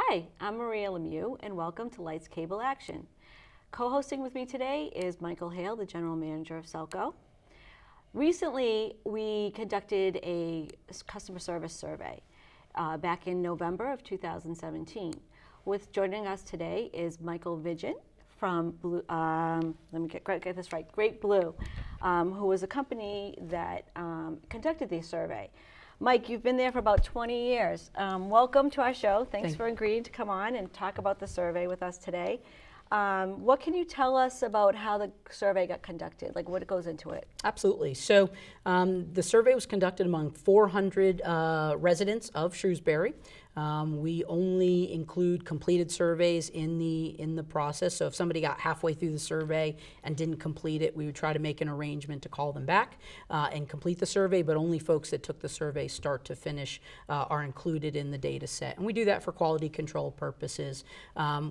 Hi, I'm Maria Lemieux, and welcome to Lights Cable Action. Co-hosting with me today is Michael Hale, the General Manager of SELCO. Recently, we conducted a customer service survey back in November of 2017. Joining us today is Michael Vigeant from let me get this right, Great Blue, who was a company that conducted the survey. Mike, you've been there for about 20 years. Welcome to our show. Thanks for agreeing to come on and talk about the survey with us today. What can you tell us about how the survey got conducted, like what goes into it? Absolutely. So the survey was conducted among 400 residents of Shrewsbury. We only include completed surveys in the process. So if somebody got halfway through the survey and didn't complete it, we would try to make an arrangement to call them back and complete the survey, but only folks that took the survey start to finish are included in the data set. And we do that for quality control purposes.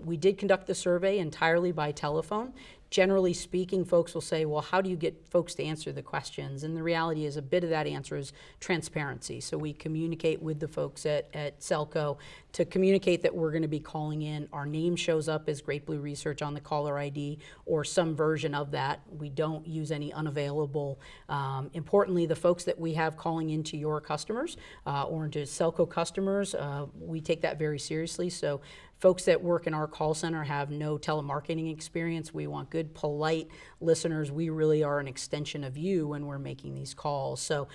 We did conduct the survey entirely by telephone. Generally speaking, folks will say, well, how do you get folks to answer the questions? And the reality is a bit of that answer is transparency. So we communicate with the folks at SELCO to communicate that we're going to be calling in. Our name shows up as Great Blue Research on the caller ID or some version of that. We don't use any unavailable. Importantly, the folks that we have calling into your customers or into SELCO customers, we take that very seriously. So folks that work in our call center have no telemarketing experience. We want good, polite listeners. We really are an extension of you when we're making these calls. So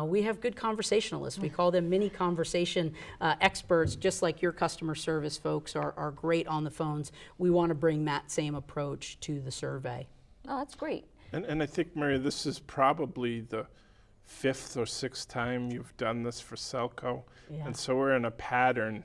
we have good conversationalists. We call them mini conversation experts, just like your customer service folks are great on the phones. We want to bring that same approach to the survey. Oh, that's great. And I think, Maria, this is probably the 5th or 6th time you've done this for SELCO. Yeah. And so we're in a pattern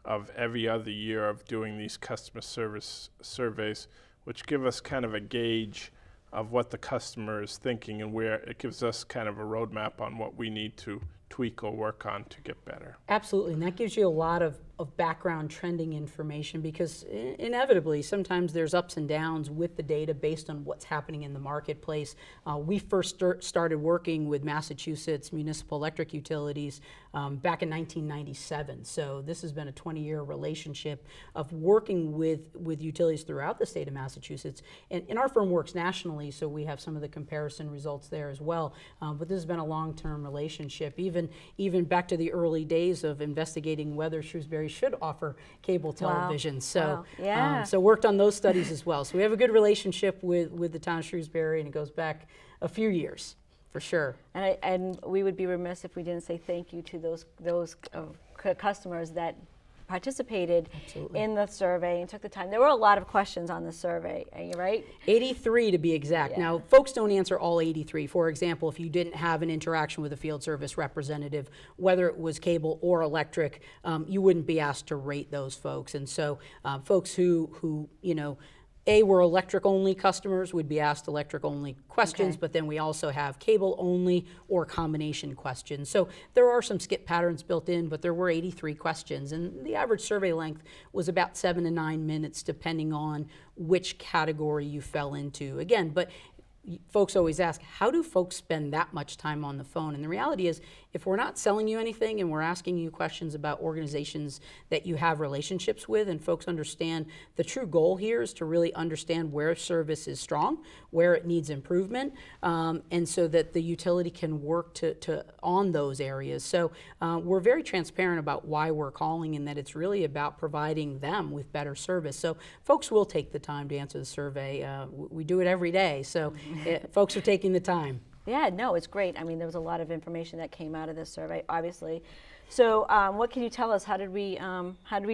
of every other year of doing these customer service surveys, which give us kind of a gauge of what the customer is thinking and where it gives us kind of a roadmap on what we need to tweak or work on to get better. Absolutely, and that gives you a lot of background trending information because inevitably sometimes there's ups and downs with the data based on what's happening in the marketplace. We first started working with Massachusetts municipal electric utilities back in 1997. So this has been a 20-year relationship of working with utilities throughout the state of Massachusetts. And our firm works nationally, so we have some of the comparison results there as well. But this has been a long-term relationship, even back to the early days of investigating whether Shrewsbury should offer cable television. So, yeah. So worked on those studies as well. So we have a good relationship with the town of Shrewsbury, and it goes back a few years, for sure. And we would be remiss if we didn't say thank you to those customers that participated in the survey and took the time. There were a lot of questions on the survey, are you right? 83 to be exact. Yeah. Now, folks don't answer all 83. For example, if you didn't have an interaction with a field service representative, whether it was cable or electric, you wouldn't be asked to rate those folks. And so folks who were electric-only customers would be asked electric-only questions, but then we also have cable-only or combination questions. So there are some skip patterns built in, but there were 83 questions, and the average survey length was about 7 to 9 minutes, depending on which category you fell into. Again, but folks always ask, how do folks spend that much time on the phone? And the reality is, if we're not selling you anything and we're asking you questions about organizations that you have relationships with, and folks understand the true goal here is to really understand where service is strong, where it needs improvement, and so that the utility can work on those areas. So we're very transparent about why we're calling and that it's really about providing them with better service. So folks will take the time to answer the survey. We do it every day, so folks are taking the time. Yeah, no, it's great. I mean, there was a lot of information that came out of this survey, obviously. So, what can you tell us? How did we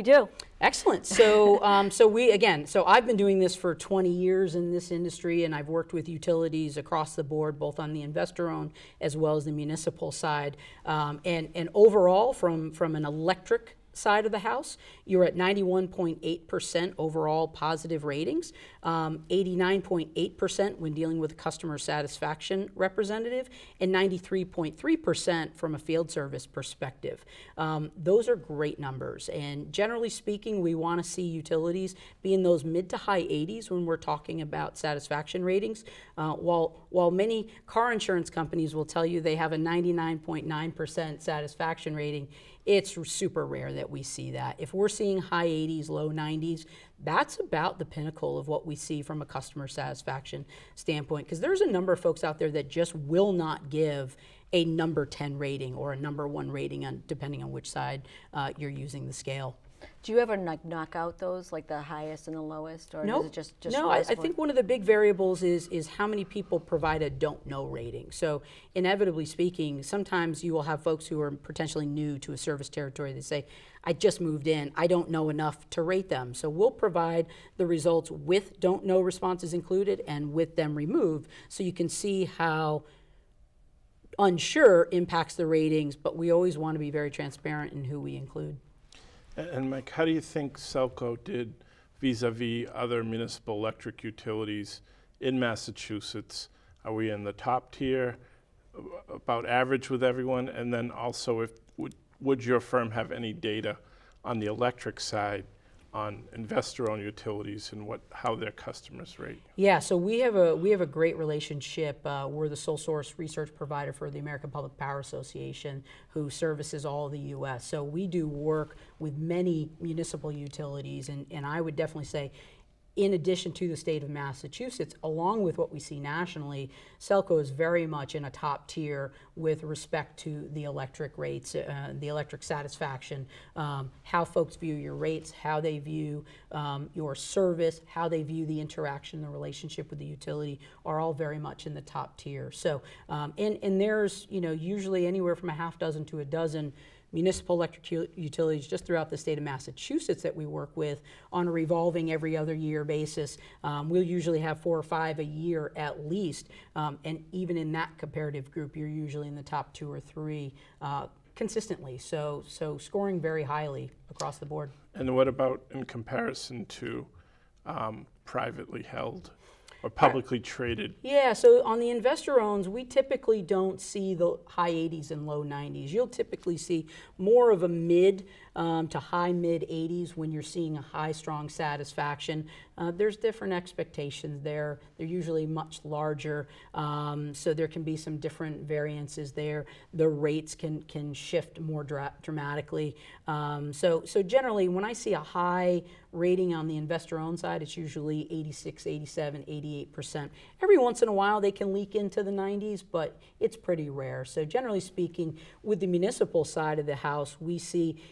do? Excellent. So, so I've been doing this for 20 years in this industry, and I've worked with utilities across the board, both on the investor-owned as well as the municipal side. And overall, from an electric side of the house, you're at 91.8% overall positive ratings, 89.8% when dealing with a customer satisfaction representative, and 93.3% from a field service perspective. Those are great numbers, and generally speaking, we want to see utilities be in those mid to high 80s when we're talking about satisfaction ratings. While many car insurance companies will tell you they have a 99.9% satisfaction rating, it's super rare that we see that. If we're seeing high 80s, low 90s, that's about the pinnacle of what we see from a customer satisfaction standpoint, because there's a number of folks out there that just will not give a number 10 rating or a number 1 rating, depending on which side you're using the scale. Do you ever knock out those, like the highest and the lowest, or Nope. is it just no? I think one of the big variables is how many people provide a don't know rating. So inevitably speaking, sometimes you will have folks who are potentially new to a service territory that say, I just moved in, I don't know enough to rate them. So we'll provide the results with don't know responses included and with them removed, so you can see how unsure impacts the ratings, but we always want to be very transparent in who we include. And Mike, how do you think SELCO did vis-a-vis other municipal electric utilities in Massachusetts? Are we in the top tier, about average with everyone? And then also, would your firm have any data on the electric side on investor-owned utilities and how their customers rate? Yeah, so we have a great relationship. We're the sole source research provider for the American Public Power Association, who services all of the U.S. So we do work with many municipal utilities, and I would definitely say, in addition to the state of Massachusetts, along with what we see nationally, SELCO is very much in a top tier with respect to the electric rates, the electric satisfaction, how folks view your rates, how they view your service, how they view the interaction, the relationship with the utility, are all very much in the top tier. So, and there's usually anywhere from a half dozen to a dozen municipal electric utilities just throughout the state of Massachusetts that we work with on a revolving every other year basis. We'll usually have 4 or 5 a year at least, and even in that comparative group, you're usually in the top 2 or 3 consistently. So scoring very highly across the board. And what about in comparison to privately held or publicly traded? Yeah, so on the investor owns, we typically don't see the high 80s and low 90s. You'll typically see more of a mid to high mid 80s when you're seeing a high strong satisfaction. There's different expectations there. They're usually much larger, so there can be some different variances there. The rates can shift more dramatically. So generally, when I see a high rating on the investor-owned side, it's usually 86, 87, 88%. Every once in a while, they can leak into the 90s, but it's pretty rare. So generally speaking, with the municipal side of the house, we see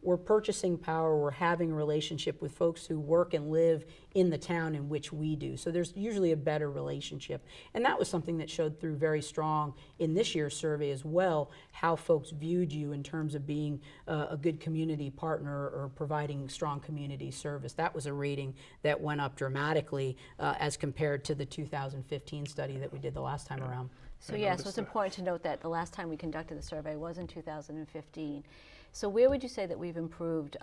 we're purchasing power, we're having a relationship with folks who work and live in the town in which we do. So there's usually a better relationship. And that was something that showed through very strong in this year's survey as well, how folks viewed you in terms of being a good community partner or providing strong community service. That was a rating that went up dramatically as compared to the 2015 study that we did the last time around. So yeah, so it's important to note that the last time we conducted the survey was in 2015. So where would you say that we've improved?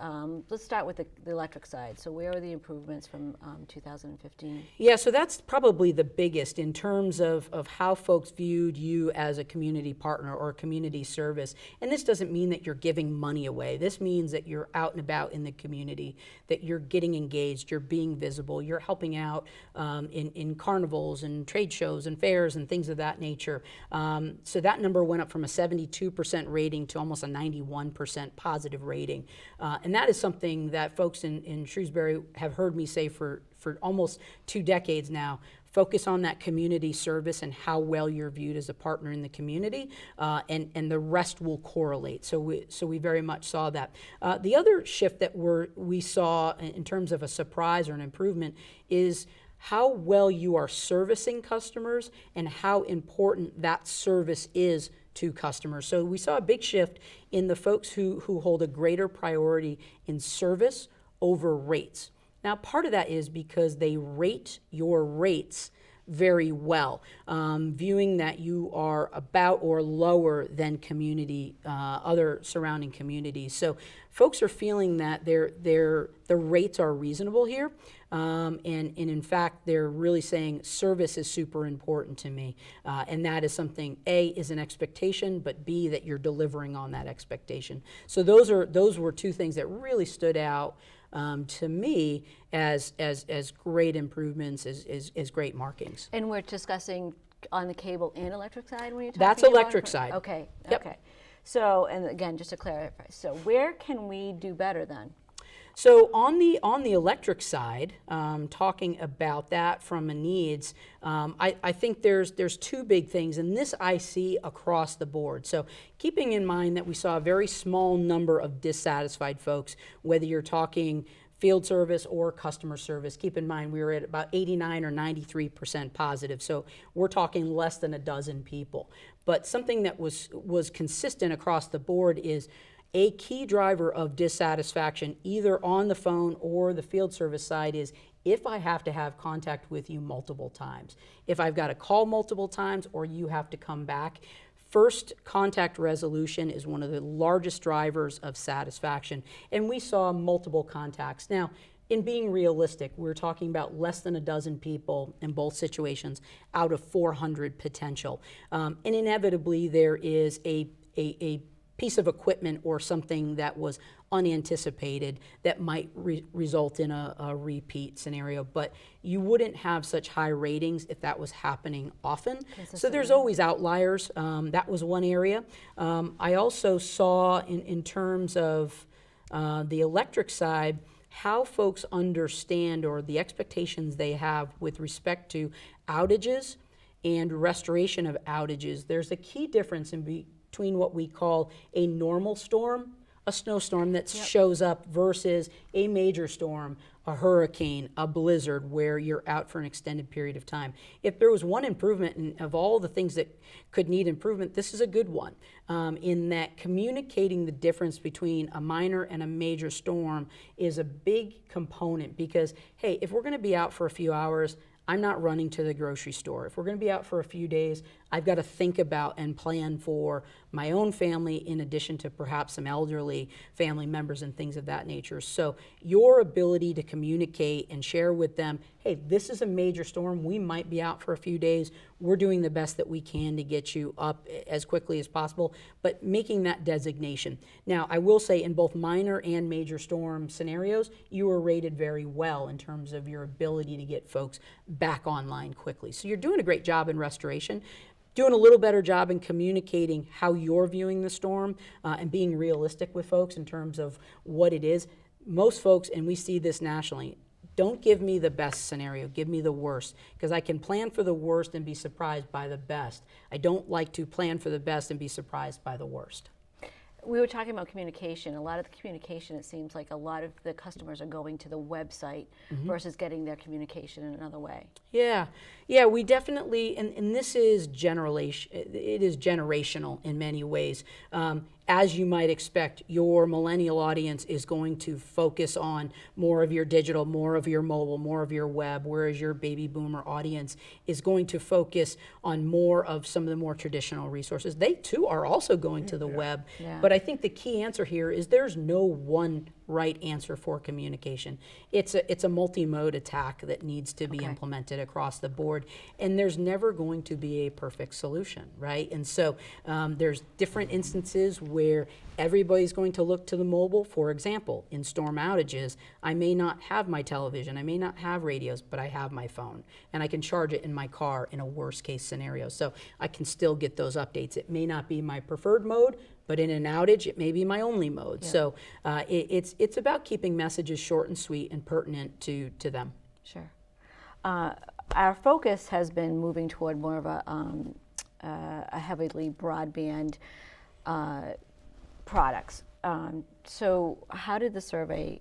Let's start with the electric side. So where are the improvements from 2015? Yeah, so that's probably the biggest in terms of how folks viewed you as a community partner or a community service. And this doesn't mean that you're giving money away. This means that you're out and about in the community, that you're getting engaged, you're being visible, you're helping out in carnivals and trade shows and fairs and things of that nature. So that number went up from a 72% rating to almost a 91% positive rating. And that is something that folks in Shrewsbury have heard me say for almost 2 decades now. Focus on that community service and how well you're viewed as a partner in the community, and the rest will correlate. So we very much saw that. The other shift that we saw in terms of a surprise or an improvement is how well you are servicing customers and how important that service is to customers. So we saw a big shift in the folks who hold a greater priority in service over rates. Now, part of that is because they rate your rates very well, viewing that you are about or lower than other surrounding communities. So folks are feeling that the rates are reasonable here, and in fact, they're really saying service is super important to me, and that is something, A, is an expectation, but B, that you're delivering on that expectation. So those were 2 things that really stood out to me as great improvements, as great markings. And we're discussing on the cable and electric side when you're talking That's about electric side. Okay, Yep. okay. So, and again, just to clarify, so where can we do better then? So on the electric side, talking about that from a needs, I think there's two big things, and this I see across the board. So keeping in mind that we saw a very small number of dissatisfied folks, whether you're talking field service or customer service. Keep in mind we were at about 89 or 93% positive, so we're talking less than a dozen people. But something that was consistent across the board is a key driver of dissatisfaction, either on the phone or the field service side, is if I have to have contact with you multiple times. If I've got to call multiple times or you have to come back. First contact resolution is one of the largest drivers of satisfaction, and we saw multiple contacts. Now, in being realistic, we're talking about less than a dozen people in both situations out of 400 potential. And inevitably, there is a piece of equipment or something that was unanticipated that might result in a repeat scenario, but you wouldn't have such high ratings if that was happening often. So there's always outliers. That was one area. I also saw in terms of the electric side, how folks understand or the expectations they have with respect to outages and restoration of outages. There's a key difference in between what we call a normal storm, a snowstorm that shows up, versus a major storm, a hurricane, a blizzard, where you're out for an extended period of time. If there was one improvement, and of all the things that could need improvement, this is a good one, in that communicating the difference between a minor and a major storm is a big component, because, hey, if we're going to be out for a few hours, I'm not running to the grocery store. If we're going to be out for a few days, I've got to think about and plan for my own family, in addition to perhaps some elderly family members and things of that nature. So your ability to communicate and share with them, hey, this is a major storm, we might be out for a few days, we're doing the best that we can to get you up as quickly as possible, but making that designation. Now, I will say in both minor and major storm scenarios, you were rated very well in terms of your ability to get folks back online quickly. So you're doing a great job in restoration. Doing a little better job in communicating how you're viewing the storm and being realistic with folks in terms of what it is. Most folks, and we see this nationally, don't give me the best scenario, give me the worst, because I can plan for the worst and be surprised by the best. I don't like to plan for the best and be surprised by the worst. We were talking about communication. A lot of the communication, it seems like a lot of the customers are going to the website versus getting their communication in another way. Yeah, we definitely, and this is it is generational in many ways. As you might expect, your millennial audience is going to focus on more of your digital, more of your mobile, more of your web, whereas your baby boomer audience is going to focus on more of some of the more traditional resources. They too are also going to the web, but I think the key answer here is there's no one right answer for communication. It's a multi-mode attack that needs to be implemented across the board, and there's never going to be a perfect solution, right? And so there's different instances where everybody's going to look to the mobile. For example, in storm outages, I may not have my television, I may not have radios, but I have my phone, and I can charge it in my car in a worst case scenario. So I can still get those updates. It may not be my preferred mode, but in an outage, it may be my only mode. So it's about keeping messages short and sweet and pertinent to them. Sure. Our focus has been moving toward more of a heavily broadband products. So how did the survey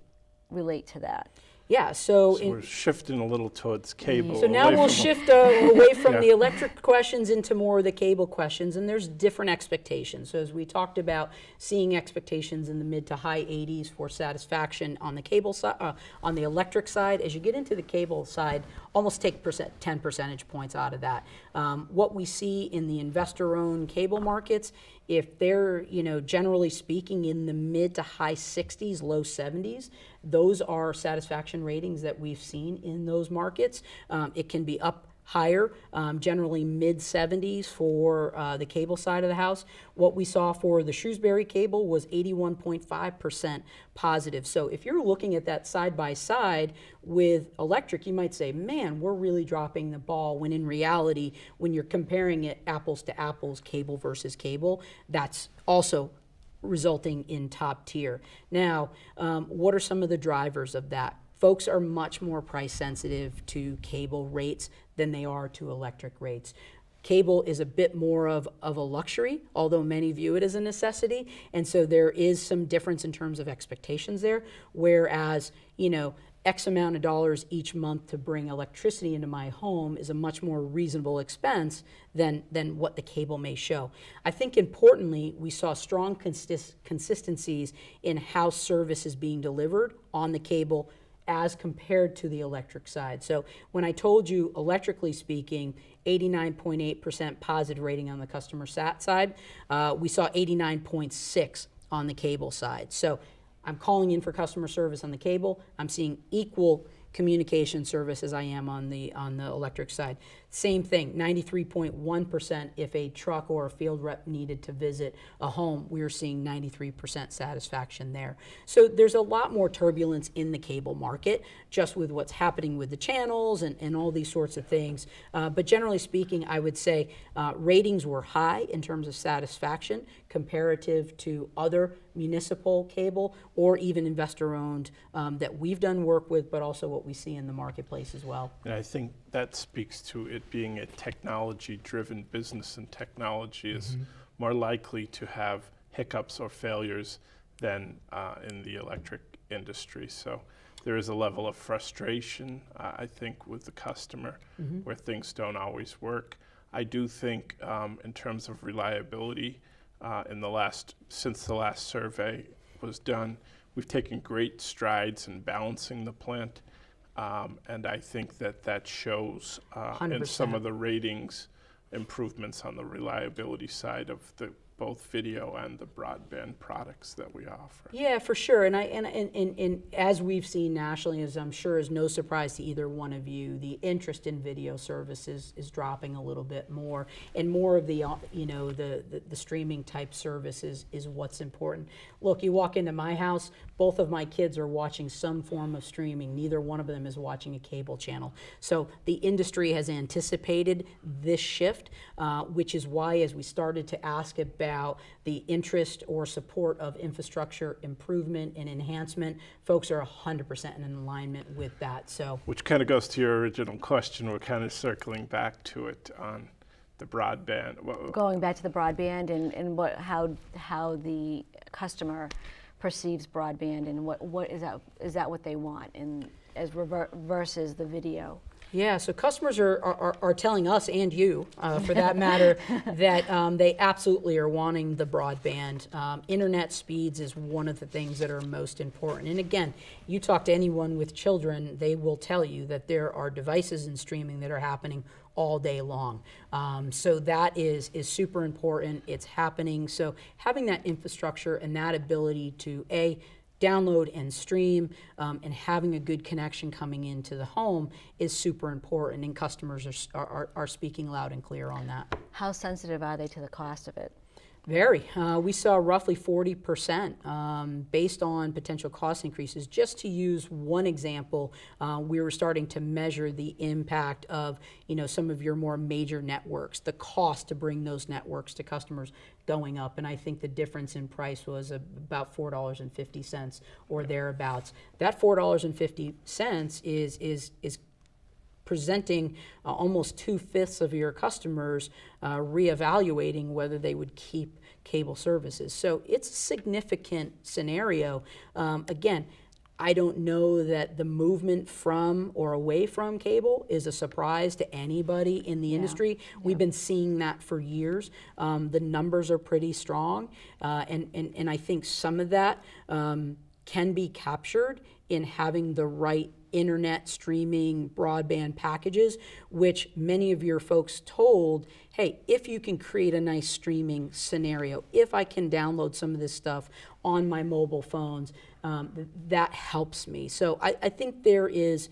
relate to that? Yeah, so we're shifting a little towards cable. So now we'll shift away from the electric questions into more of the cable questions, and there's different expectations. So as we talked about, seeing expectations in the mid to high 80s for satisfaction on the cable side, on the electric side. As you get into the cable side, almost take 10 percentage points out of that. What we see in the investor-owned cable markets, if they're, generally speaking, in the mid to high 60s, low 70s, those are satisfaction ratings that we've seen in those markets. It can be up higher, generally mid-70s for the cable side of the house. What we saw for the Shrewsbury cable was 81.5% positive. So if you're looking at that side by side with electric, you might say, man, we're really dropping the ball, when in reality, when you're comparing it apples to apples, cable versus cable, that's also resulting in top tier. Now, what are some of the drivers of that? Folks are much more price sensitive to cable rates than they are to electric rates. Cable is a bit more of a luxury, although many view it as a necessity. And so there is some difference in terms of expectations there. Whereas, X amount of dollars each month to bring electricity into my home is a much more reasonable expense than what the cable may show. I think importantly, we saw strong consistencies in how service is being delivered on the cable as compared to the electric side. So when I told you, electrically speaking, 89.8% positive rating on the customer sat side, we saw 89.6 on the cable side. So I'm calling in for customer service on the cable. I'm seeing equal communication service as I am on the electric side. Same thing, 93.1% if a truck or a field rep needed to visit a home, we were seeing 93% satisfaction there. So there's a lot more turbulence in the cable market, just with what's happening with the channels and all these sorts of things. But generally speaking, I would say ratings were high in terms of satisfaction comparative to other municipal cable or even investor-owned that we've done work with, but also what we see in the marketplace as well. And I think that speaks to it being a technology-driven business, and technology is more likely to have hiccups or failures than in the electric industry. So there is a level of frustration, I think, with the customer where things don't always work. I do think in terms of reliability, since the last survey was done, we've taken great strides in balancing the plant. And I think that shows in some of the ratings improvements on the reliability side of both video and the broadband products that we offer. Yeah, for sure. And as we've seen nationally, as I'm sure is no surprise to either one of you, the interest in video services is dropping a little bit more, and more of the the streaming type services is what's important. Look, you walk into my house, both of my kids are watching some form of streaming. Neither one of them is watching a cable channel. So the industry has anticipated this shift, which is why, as we started to ask about the interest or support of infrastructure improvement and enhancement, folks are 100% in alignment with that. So, which kind of goes to your original question. We're kind of circling back to it on the broadband. Going back to the broadband and how the customer perceives broadband, and what is that what they want, and versus the video. Yeah, so customers are telling us, and you, for that matter, that they absolutely are wanting the broadband. Internet speeds is one of the things that are most important. And again, you talk to anyone with children, they will tell you that there are devices in streaming that are happening all day long. So that is super important. It's happening. So having that infrastructure and that ability to, download and stream, and having a good connection coming into the home is super important, and customers are speaking loud and clear on that. How sensitive are they to the cost of it? Very. We saw roughly 40% based on potential cost increases. Just to use one example, we were starting to measure the impact of some of your more major networks, the cost to bring those networks to customers going up, and I think the difference in price was about $4.50 or thereabouts. That $4.50 is presenting almost 2/5 of your customers reevaluating whether they would keep cable services. So it's a significant scenario. Again, I don't know that the movement from or away from cable is a surprise to anybody in the industry. We've been seeing that for years. The numbers are pretty strong, and I think some of that can be captured in having the right internet streaming broadband packages, which many of your folks told, hey, if you can create a nice streaming scenario, if I can download some of this stuff on my mobile phones, that helps me. So I think there is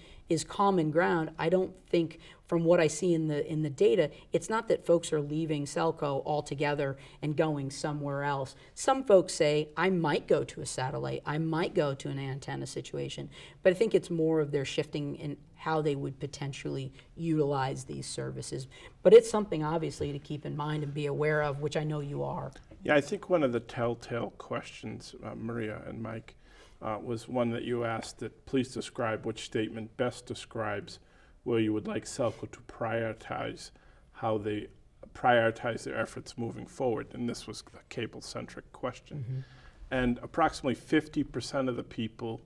common ground. I don't think, from what I see in the data, it's not that folks are leaving SELCO altogether and going somewhere else. Some folks say, I might go to a satellite, I might go to an antenna situation, but I think it's more of their shifting in how they would potentially utilize these services. But it's something, obviously, to keep in mind and be aware of, which I know you are. Yeah, I think one of the telltale questions, Maria and Mike, was one that you asked, that please describe which statement best describes where you would like SELCO to prioritize, how they prioritize their efforts moving forward. And this was a cable-centric question. And approximately 50% of the people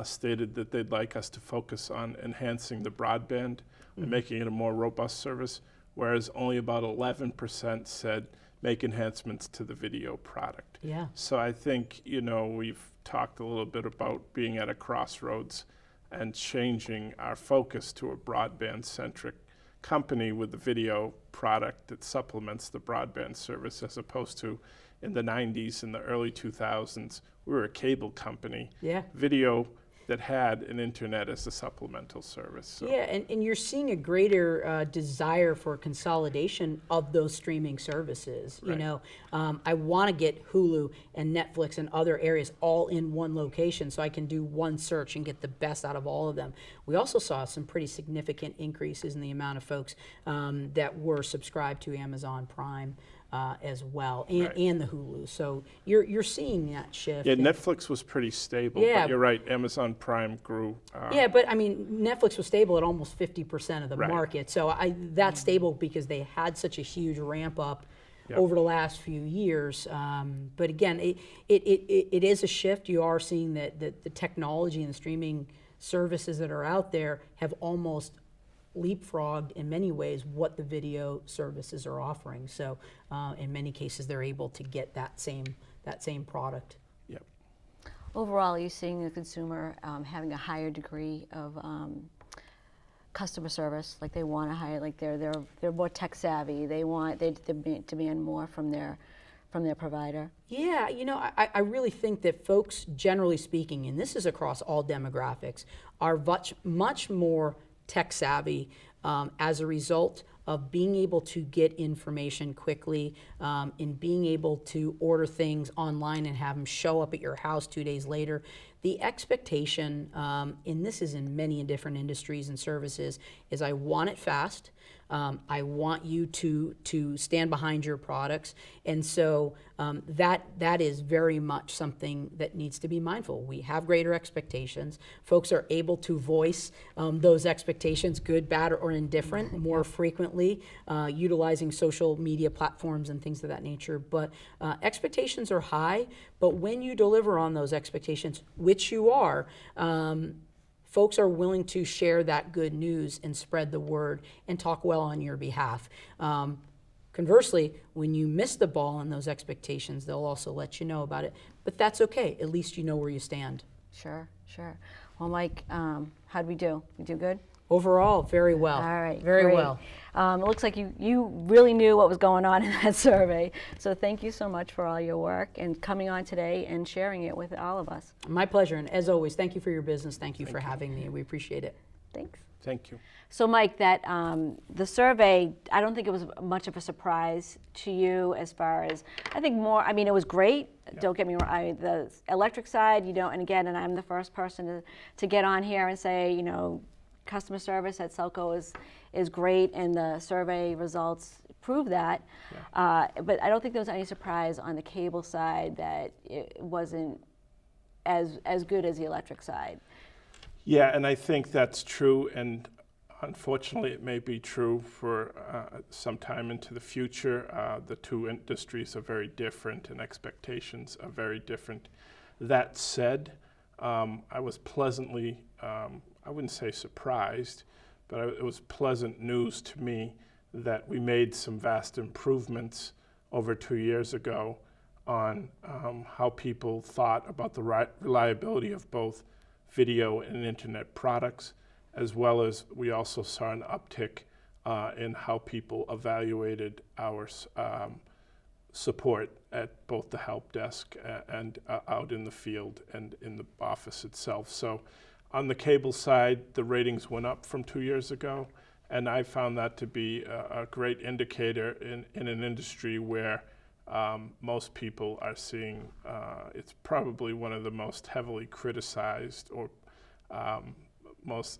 stated that they'd like us to focus on enhancing the broadband and making it a more robust service, whereas only about 11% said make enhancements to the video product. Yeah. So I think, we've talked a little bit about being at a crossroads and changing our focus to a broadband-centric company with the video product that supplements the broadband service, as opposed to in the 90s and the early 2000s, we were a cable company. Yeah. Video that had an internet as a supplemental service. So. Yeah, and you're seeing a greater desire for consolidation of those streaming services. Right. I want to get Hulu and Netflix and other areas all in one location so I can do one search and get the best out of all of them. We also saw some pretty significant increases in the amount of folks that were subscribed to Amazon Prime as well, and the Hulu. So you're seeing that shift. Yeah, Netflix was pretty stable, Yeah. but you're right, Amazon Prime grew. Yeah, but I mean, Netflix was stable at almost 50% of the Right. market. So that's stable because they had such a huge ramp up Yep. over the last few years. But again, it is a shift. You are seeing that the technology and the streaming services that are out there have almost leapfrogged in many ways what the video services are offering. So in many cases, they're able to get that same product. Yep. Overall, are you seeing the consumer having a higher degree of customer service? Like they want to hire, like they're more tech savvy. They demand more from their provider. Yeah, I really think that folks, generally speaking, and this is across all demographics, are much more tech savvy as a result of being able to get information quickly, in being able to order things online and have them show up at your house 2 days later. The expectation, and this is in many different industries and services, is I want it fast. I want you to stand behind your products, and so that is very much something that needs to be mindful. We have greater expectations. Folks are able to voice those expectations, good, bad, or indifferent, more frequently, utilizing social media platforms and things of that nature. But expectations are high. But when you deliver on those expectations, which you are, folks are willing to share that good news and spread the word and talk well on your behalf. Conversely, when you miss the ball on those expectations, they'll also let you know about it. But that's okay. At least you know where you stand. Sure. Well, Mike, how'd we do? We do good? Overall, very well. All right, very great. well. It looks like you really knew what was going on in that survey. So thank you so much for all your work and coming on today and sharing it with all of us. My pleasure. And as always, thank you for your business. Thank you for having me. We appreciate it. Thanks. Thank you. So Mike, that the survey, I don't think it was much of a surprise to you as far as, I think more, I mean, it was great. Yeah. Don't get me wrong, the electric side, and I'm the first person to get on here and say, customer service at SELCO is great, and the survey results prove that. Yeah. But I don't think there was any surprise on the cable side that it wasn't as good as the electric side. Yeah, and I think that's true, and unfortunately it may be true for some time into the future. The two industries are very different and expectations are very different. That said, I was pleasantly, I wouldn't say surprised, but it was pleasant news to me that we made some vast improvements over 2 years ago on how people thought about the reliability of both video and internet products, as well as we also saw an uptick in how people evaluated our support at both the help desk and out in the field and in the office itself. So on the cable side, the ratings went up from 2 years ago, and I found that to be a great indicator in an industry where most people are seeing it's probably one of the most heavily criticized or most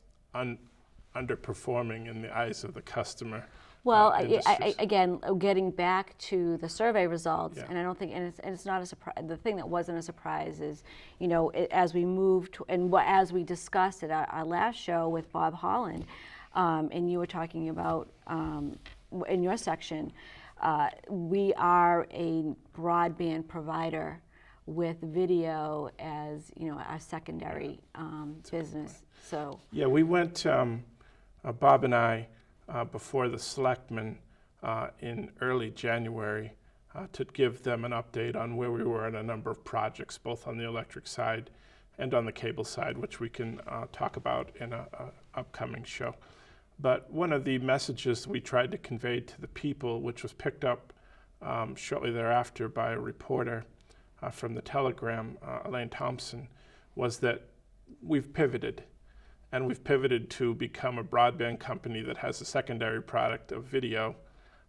underperforming in the eyes of the customer. Well, again, getting back to the survey results, Yeah. and I don't think, and it's not a surprise. The thing that wasn't a surprise is, you know, as we moved and as we discussed at our last show with Bob Holland, and you were talking about in your section, we are a broadband provider with video as, you know, our secondary business. So yeah, we went, Bob and I, before the selectmen in early January to give them an update on where we were in a number of projects, both on the electric side and on the cable side, which we can talk about in an upcoming show. But one of the messages we tried to convey to the people, which was picked up shortly thereafter by a reporter from the Telegram, Elaine Thompson, was that we've pivoted. And we've pivoted to become a broadband company that has a secondary product of video.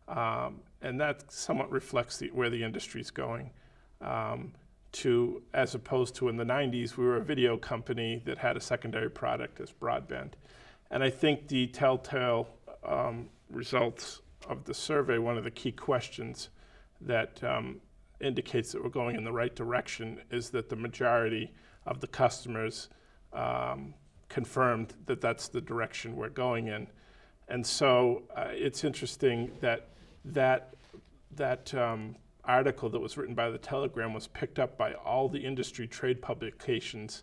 And that somewhat reflects where the industry's going. As opposed to in the 90s, we were a video company that had a secondary product as broadband. And I think the telltale results of the survey, one of the key questions that indicates that we're going in the right direction, is that the majority of the customers confirmed that that's the direction we're going in. And so it's interesting that article that was written by the Telegram was picked up by all the industry trade publications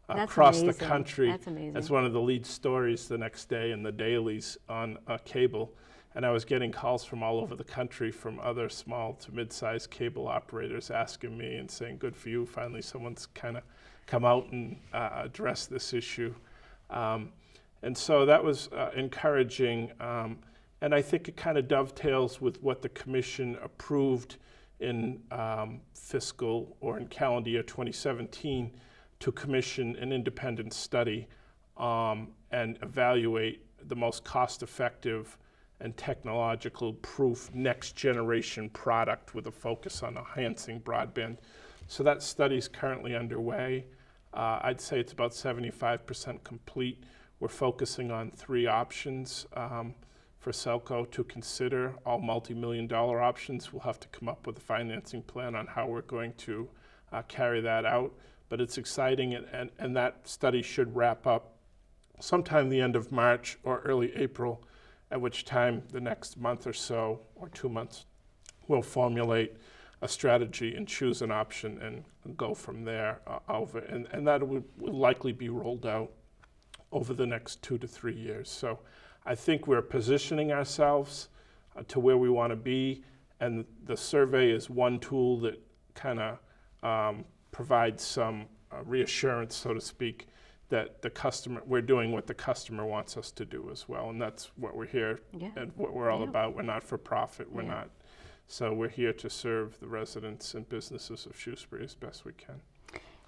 across the country. That's amazing. As one of the lead stories the next day in the dailies on cable. And I was getting calls from all over the country from other small to mid-sized cable operators asking me and saying, good for you, finally someone's kind of come out and addressed this issue. And so that was encouraging, and I think it kind of dovetails with what the Commission approved in fiscal or in calendar year 2017 to commission an independent study and evaluate the most cost-effective and technological proof next generation product with a focus on enhancing broadband. So that study is currently underway. I'd say it's about 75% complete. We're focusing on 3 options for SELCO to consider, all multi-million-dollar options. We'll have to come up with a financing plan on how we're going to carry that out. But it's exciting, and that study should wrap up sometime the end of March or early April, at which time the next month or so, or 2 months, we'll formulate a strategy and choose an option and go from there over. And that will likely be rolled out over the next 2 to 3 years. So I think we're positioning ourselves to where we want to be, and the survey is one tool that kind of provides some reassurance, so to speak, that we're doing what the customer wants us to do as well. And that's what we're here and what we're all about. We're not for profit. We're not. So we're here to serve the residents and businesses of Shrewsbury as best we can.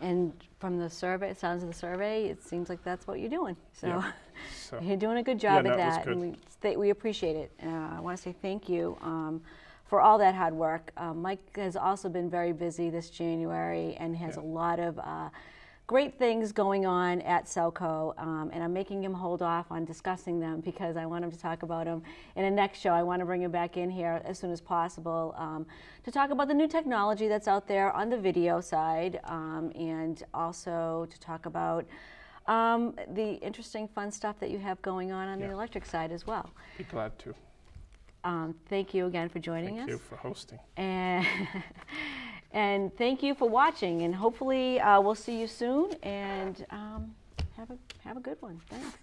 And from the survey, it sounds of the survey, it seems like that's what you're doing. So, so you're doing a good job at it was that, good. and we appreciate it. I want to say thank you for all that hard work. Mike has also been very busy this January and has a lot of great things going on at SELCO, and I'm making him hold off on discussing them because I want him to talk about them in a next show. I want to bring him back in here as soon as possible to talk about the new technology that's out there on the video side, and also to talk about the interesting, fun stuff that you have going on the electric side as well. Be glad to. Thank you again for joining us. Thank you for hosting. And thank you for watching, and hopefully we'll see you soon, and have a good one. Thanks.